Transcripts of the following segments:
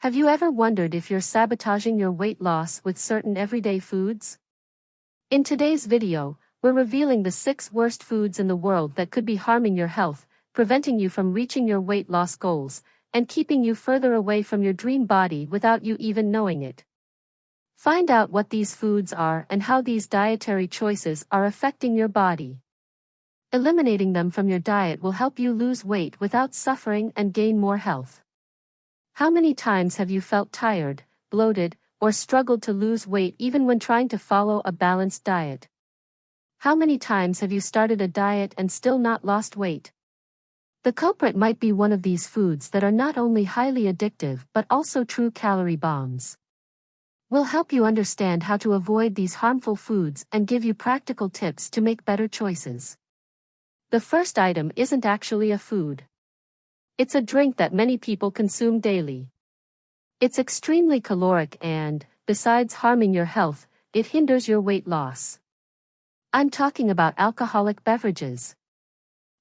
Have you ever wondered if you're sabotaging your weight loss with certain everyday foods? In today's video, we're revealing the 6 worst foods in the world that could be harming your health, preventing you from reaching your weight loss goals, and keeping you further away from your dream body without you even knowing it. Find out what these foods are and how these dietary choices are affecting your body. Eliminating them from your diet will help you lose weight without suffering and gain more health. How many times have you felt tired, bloated, or struggled to lose weight even when trying to follow a balanced diet? How many times have you started a diet and still not lost weight? The culprit might be one of these foods that are not only highly addictive but also true calorie bombs. We'll help you understand how to avoid these harmful foods and give you practical tips to make better choices. The first item isn't actually a food. It's a drink that many people consume daily. It's extremely caloric and, besides harming your health, it hinders your weight loss. I'm talking about alcoholic beverages.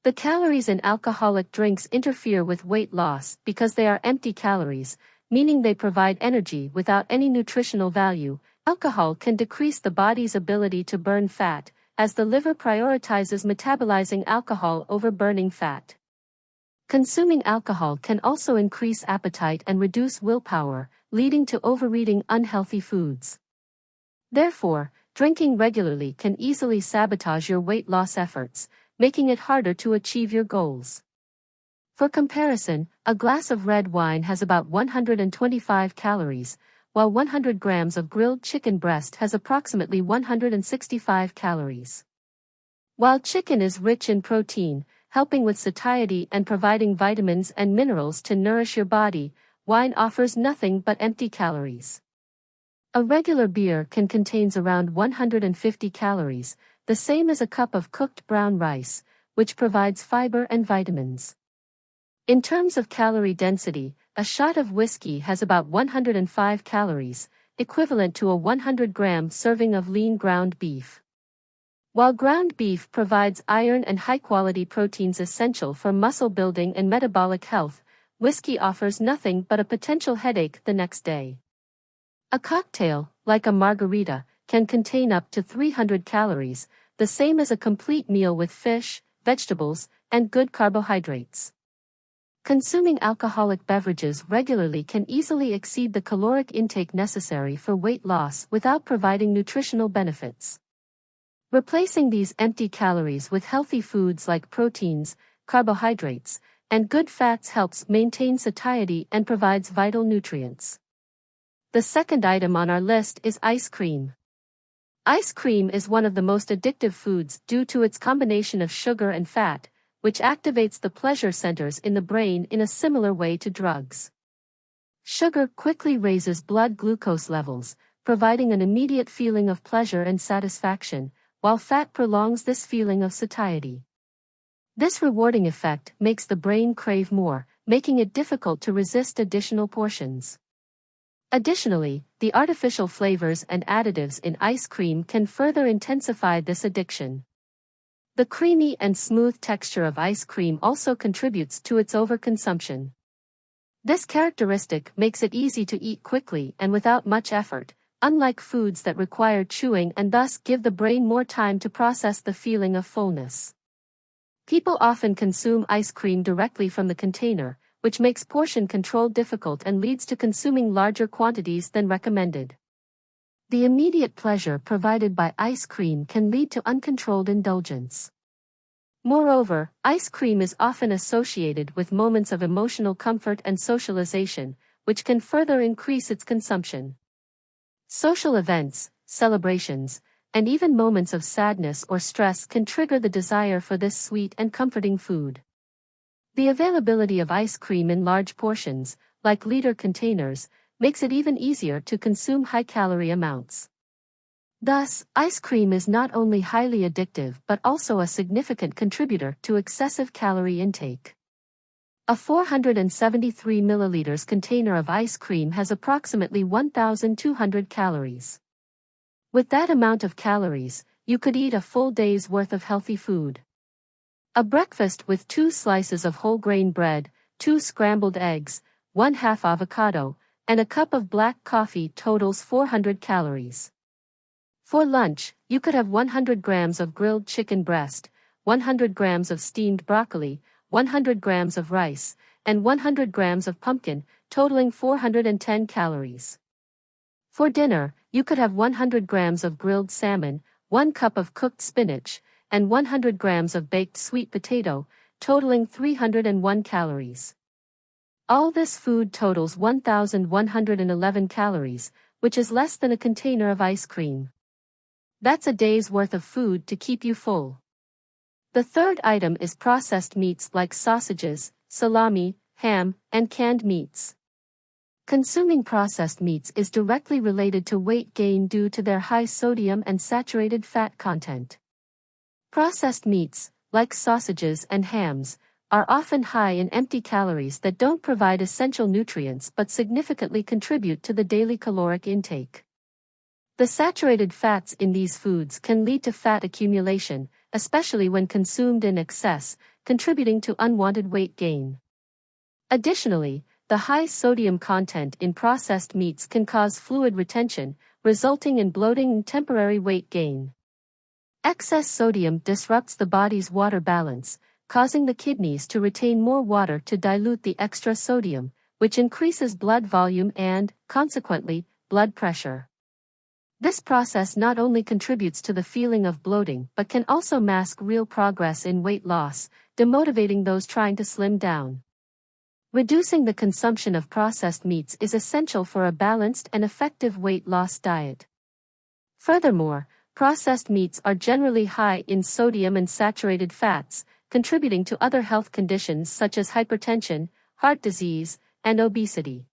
The calories in alcoholic drinks interfere with weight loss because they are empty calories, meaning they provide energy without any nutritional value. Alcohol can decrease the body's ability to burn fat, as the liver prioritizes metabolizing alcohol over burning fat. Consuming alcohol can also increase appetite and reduce willpower, leading to overeating unhealthy foods. Therefore, drinking regularly can easily sabotage your weight loss efforts, making it harder to achieve your goals. For comparison, a glass of red wine has about 125 calories, while 100 grams of grilled chicken breast has approximately 165 calories. While chicken is rich in protein, helping with satiety and providing vitamins and minerals to nourish your body, wine offers nothing but empty calories. A regular beer can contain around 150 calories, the same as a cup of cooked brown rice, which provides fiber and vitamins. In terms of calorie density, a shot of whiskey has about 105 calories, equivalent to a 100-gram serving of lean ground beef. While ground beef provides iron and high-quality proteins essential for muscle building and metabolic health, whiskey offers nothing but a potential headache the next day. A cocktail, like a margarita, can contain up to 300 calories, the same as a complete meal with fish, vegetables, and good carbohydrates. Consuming alcoholic beverages regularly can easily exceed the caloric intake necessary for weight loss without providing nutritional benefits. Replacing these empty calories with healthy foods like proteins, carbohydrates, and good fats helps maintain satiety and provides vital nutrients. The second item on our list is ice cream. Ice cream is one of the most addictive foods due to its combination of sugar and fat, which activates the pleasure centers in the brain in a similar way to drugs. Sugar quickly raises blood glucose levels, providing an immediate feeling of pleasure and satisfaction, while fat prolongs this feeling of satiety. This rewarding effect makes the brain crave more, making it difficult to resist additional portions. Additionally, the artificial flavors and additives in ice cream can further intensify this addiction. The creamy and smooth texture of ice cream also contributes to its overconsumption. This characteristic makes it easy to eat quickly and without much effort, unlike foods that require chewing and thus give the brain more time to process the feeling of fullness. People often consume ice cream directly from the container, which makes portion control difficult and leads to consuming larger quantities than recommended. The immediate pleasure provided by ice cream can lead to uncontrolled indulgence. Moreover, ice cream is often associated with moments of emotional comfort and socialization, which can further increase its consumption. Social events, celebrations, and even moments of sadness or stress can trigger the desire for this sweet and comforting food. The availability of ice cream in large portions, like liter containers, makes it even easier to consume high-calorie amounts. Thus, ice cream is not only highly addictive but also a significant contributor to excessive calorie intake. A 473 milliliters container of ice cream has approximately 1,200 calories. With that amount of calories, you could eat a full day's worth of healthy food. A breakfast with 2 slices of whole grain bread, 2 scrambled eggs, 1/2 avocado, and a cup of black coffee totals 400 calories. For lunch, you could have 100 grams of grilled chicken breast, 100 grams of steamed broccoli, 100 grams of rice, and 100 grams of pumpkin, totaling 410 calories. For dinner, you could have 100 grams of grilled salmon, 1 cup of cooked spinach, and 100 grams of baked sweet potato, totaling 301 calories. All this food totals 1,111 calories, which is less than a container of ice cream. That's a day's worth of food to keep you full. The third item is processed meats like sausages, salami, ham, and canned meats. Consuming processed meats is directly related to weight gain due to their high sodium and saturated fat content. Processed meats, like sausages and hams, are often high in empty calories that don't provide essential nutrients but significantly contribute to the daily caloric intake. The saturated fats in these foods can lead to fat accumulation, especially when consumed in excess, contributing to unwanted weight gain. Additionally, the high sodium content in processed meats can cause fluid retention, resulting in bloating and temporary weight gain. Excess sodium disrupts the body's water balance, causing the kidneys to retain more water to dilute the extra sodium, which increases blood volume and, consequently, blood pressure. This process not only contributes to the feeling of bloating but can also mask real progress in weight loss, demotivating those trying to slim down. Reducing the consumption of processed meats is essential for a balanced and effective weight loss diet. Furthermore, processed meats are generally high in sodium and saturated fats, contributing to other health conditions such as hypertension, heart disease, and obesity.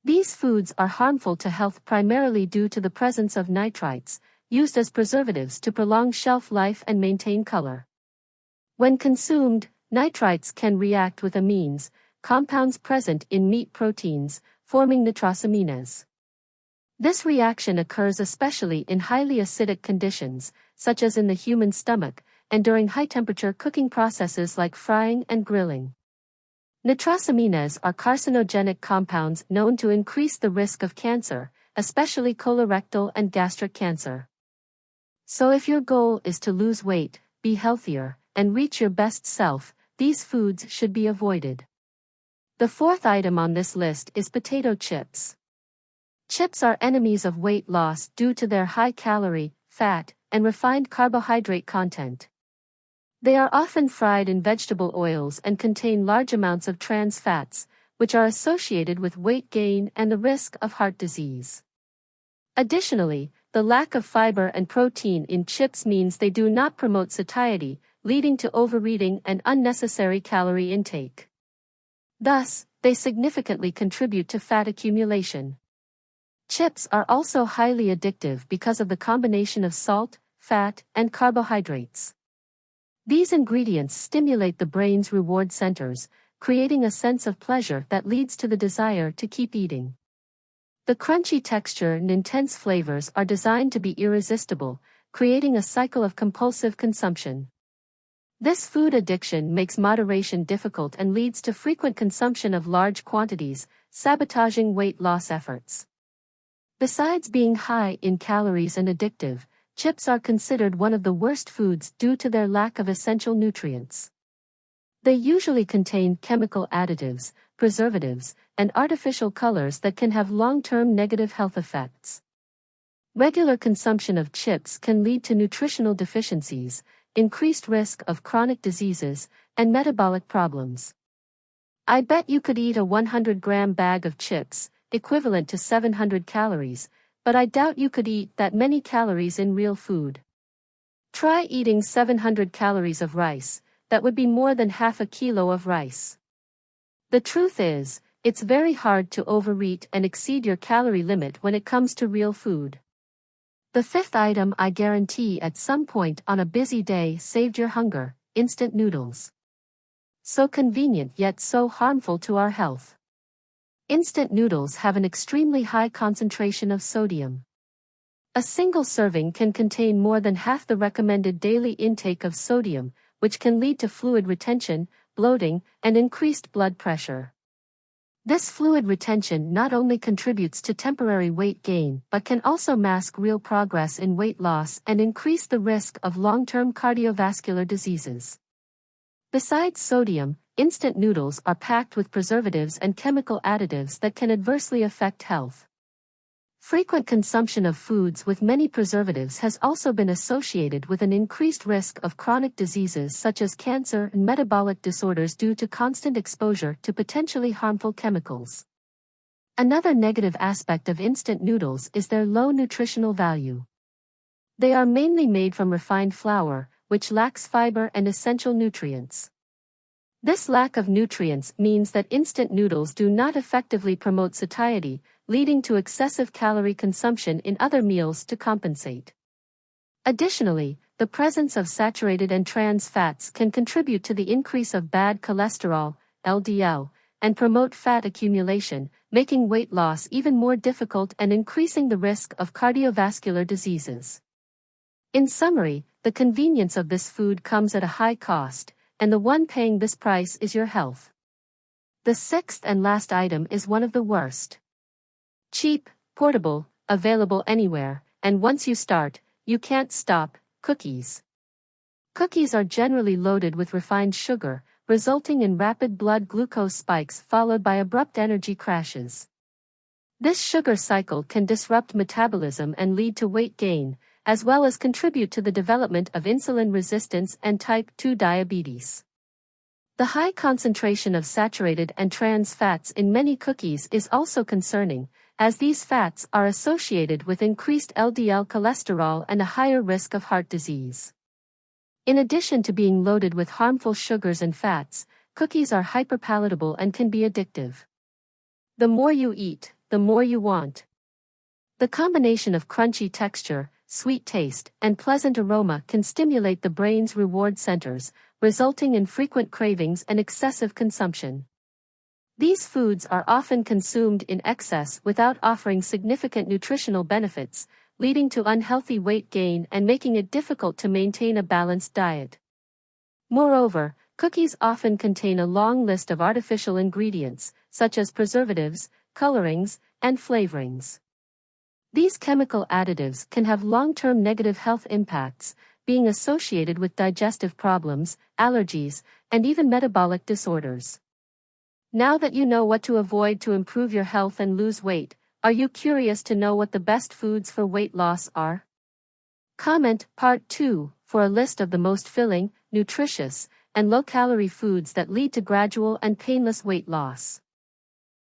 These foods are harmful to health primarily due to the presence of nitrites, used as preservatives to prolong shelf life and maintain color. When consumed, nitrites can react with amines, compounds present in meat proteins, forming nitrosamines. This reaction occurs especially in highly acidic conditions, such as in the human stomach, and during high-temperature cooking processes like frying and grilling. Nitrosamines are carcinogenic compounds known to increase the risk of cancer, especially colorectal and gastric cancer. So if your goal is to lose weight, be healthier, and reach your best self, these foods should be avoided. The fourth item on this list is potato chips. Chips are enemies of weight loss due to their high calorie, fat, and refined carbohydrate content. They are often fried in vegetable oils and contain large amounts of trans fats, which are associated with weight gain and the risk of heart disease. Additionally, the lack of fiber and protein in chips means they do not promote satiety, leading to overeating and unnecessary calorie intake. Thus, they significantly contribute to fat accumulation. Chips are also highly addictive because of the combination of salt, fat, and carbohydrates. These ingredients stimulate the brain's reward centers, creating a sense of pleasure that leads to the desire to keep eating. The crunchy texture and intense flavors are designed to be irresistible, creating a cycle of compulsive consumption. This food addiction makes moderation difficult and leads to frequent consumption of large quantities, sabotaging weight loss efforts. Besides being high in calories and addictive, chips are considered one of the worst foods due to their lack of essential nutrients. They usually contain chemical additives, preservatives, and artificial colors that can have long-term negative health effects. Regular consumption of chips can lead to nutritional deficiencies, increased risk of chronic diseases, and metabolic problems. I bet you could eat a 100-gram bag of chips, equivalent to 700 calories, but I doubt you could eat that many calories in real food. Try eating 700 calories of rice, that would be more than half a kilo of rice. The truth is, it's very hard to overeat and exceed your calorie limit when it comes to real food. The fifth item I guarantee at some point on a busy day saved your hunger: instant noodles. So convenient yet so harmful to our health. Instant noodles have an extremely high concentration of sodium. A single serving can contain more than half the recommended daily intake of sodium, which can lead to fluid retention, bloating, and increased blood pressure. This fluid retention not only contributes to temporary weight gain but can also mask real progress in weight loss and increase the risk of long-term cardiovascular diseases. Besides sodium, instant noodles are packed with preservatives and chemical additives that can adversely affect health. Frequent consumption of foods with many preservatives has also been associated with an increased risk of chronic diseases such as cancer and metabolic disorders due to constant exposure to potentially harmful chemicals. Another negative aspect of instant noodles is their low nutritional value. They are mainly made from refined flour, which lacks fiber and essential nutrients. This lack of nutrients means that instant noodles do not effectively promote satiety, leading to excessive calorie consumption in other meals to compensate. Additionally, the presence of saturated and trans fats can contribute to the increase of bad cholesterol, LDL, and promote fat accumulation, making weight loss even more difficult and increasing the risk of cardiovascular diseases. In summary, the convenience of this food comes at a high cost, and the one paying this price is your health. The sixth and last item is one of the worst. Cheap, portable, available anywhere, and once you start, you can't stop: cookies. Cookies are generally loaded with refined sugar, resulting in rapid blood glucose spikes followed by abrupt energy crashes. This sugar cycle can disrupt metabolism and lead to weight gain, as well as contribute to the development of insulin resistance and type 2 diabetes. The high concentration of saturated and trans fats in many cookies is also concerning, as these fats are associated with increased LDL cholesterol and a higher risk of heart disease. In addition to being loaded with harmful sugars and fats, cookies are hyperpalatable and can be addictive. The more you eat, the more you want. The combination of crunchy texture, sweet taste, and pleasant aroma can stimulate the brain's reward centers, resulting in frequent cravings and excessive consumption. These foods are often consumed in excess without offering significant nutritional benefits, leading to unhealthy weight gain and making it difficult to maintain a balanced diet. Moreover, cookies often contain a long list of artificial ingredients, such as preservatives, colorings, and flavorings. These chemical additives can have long-term negative health impacts, being associated with digestive problems, allergies, and even metabolic disorders. Now that you know what to avoid to improve your health and lose weight, are you curious to know what the best foods for weight loss are? Comment Part 2 for a list of the most filling, nutritious, and low-calorie foods that lead to gradual and painless weight loss.